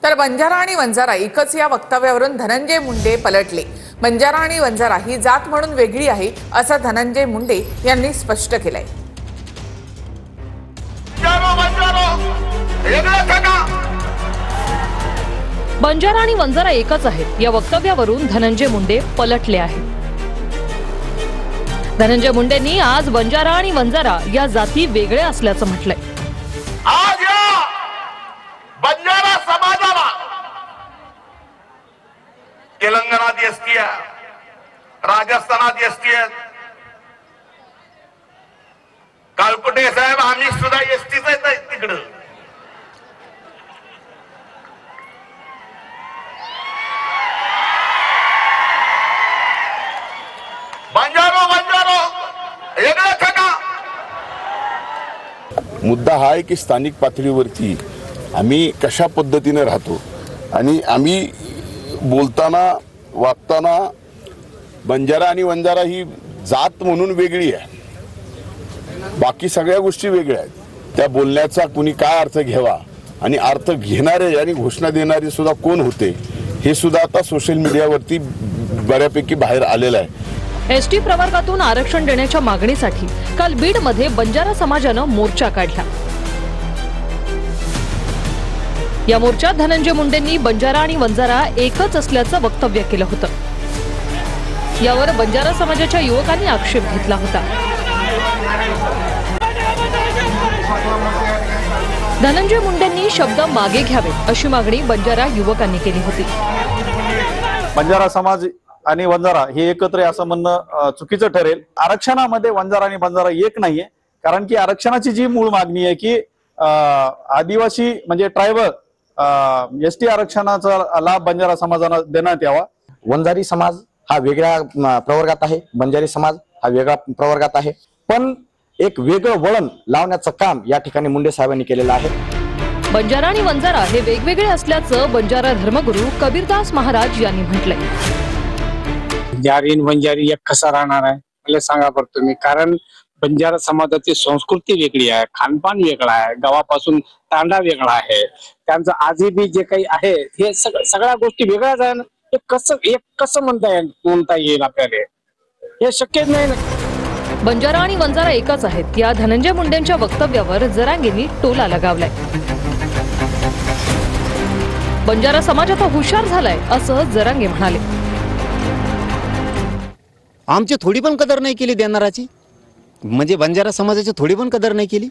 तर बंजारा आणि वंजारा एकच या वक्तव्यावरून धनंजय मुंडे पलटले। बंजारा आणि वंजारा ही जात म्हणून वेगळी आहे असं धनंजय मुंडे यांनी स्पष्ट केलंय। बंजारा आणि वंजारा एकच आहेत या वक्तव्यावरून धनंजय मुंडे पलटले आहेत। धनंजय मुंडेंनी आज बंजारा आणि वंजारा या जाती वेगळ्या असल्याचं म्हटलंय। आज या बंजारा समाजाला तेलंगणात एसटी आहे, राजस्थानात एसटी आहे। कालकुटे साहेब आम्ही सुद्धा एसटीच आहे तिकडं। मुद्दा हा आहे की स्थानिक पातळीवरती आम्ही कशा पद्धतीने राहतो आणि आम्ही बोलताना वागताना बंजारा आणि वंजारा ही जात म्हणून वेगळी आहे, बाकी सगळ्या गोष्टी वेगळ्या आहेत। त्या बोलण्याचा कुणी काय अर्थ घ्यावा आणि अर्थ घेणारे आणि घोषणा देणारे सुद्धा कोण होते हे सुद्धा आता सोशल मीडियावरती बऱ्यापैकी बाहेर आलेलं आहे। एसटी प्रवर्गातून आरक्षण देण्याच्या मागणीसाठी काल बीडमध्ये बंजारा समाजानं मोर्चा काढला। या मोर्चात धनंजय मुंडेंनी बंजारा आणि वंजारा एकच असल्याचं वक्तव्य केलं होतं। यावर बंजारा समाजाच्या युवकांनी आक्षेप घेतला होता। धनंजय मुंडेंनी शब्द मागे घ्यावे अशी मागणी बंजारा युवकांनी केली होती। बंजारा समाज आणि वंजारा हे एकत्र आहे असं म्हणणं चुकीचं ठरेल। आरक्षणामध्ये वंजारा आणि बंजारा एक नाहीये, कारण की आरक्षणाची जी मूळ मागणी आहे की आदिवासी म्हणजे ट्रायबल एसटी आरक्षणाचा लाभ बंजारा समाजाला देण्यात यावा। वंजारी समाज हा वेगळ्या प्रवर्गात आहे, बंजारी समाज हा वेगळ्या प्रवर्गात आहे, पण एक वेगळं वळण लावण्याचं काम या ठिकाणी मुंडे साहेबांनी केलेलं आहे। बंजारा आणि वंजारा हे वेगवेगळे असल्याचं बंजारा धर्मगुरू कबीरदास महाराज यांनी म्हटलंय। बंजारी आणि वंजारी एक कसा राहणार आहे मला सांगा बरं तुम्ही, कारण बंजारा समाजाची संस्कृती वेगळी आहे, खानपान वेगळा आहे, गावापासून तांडा वेगळा आहे, त्यांचं आजीबी जे काही आहे हे सगळ्या गोष्टी वेगळ्याच आहे। हे कसं म्हणता येईल आपल्याला, हे शक्य नाही ना। बंजारा आणि वंजारा एकच आहेत या धनंजय मुंडेंच्या वक्तव्यावर जरांगेंनी टोला लगावलाय। बंजारा समाज आता हुशार झालाय असं जरांगे म्हणाले। आमची थोडी पण कदर नाही केली देणाराची, म्हणजे बंजारा समाजाची थोडी पण कदर नाही केली।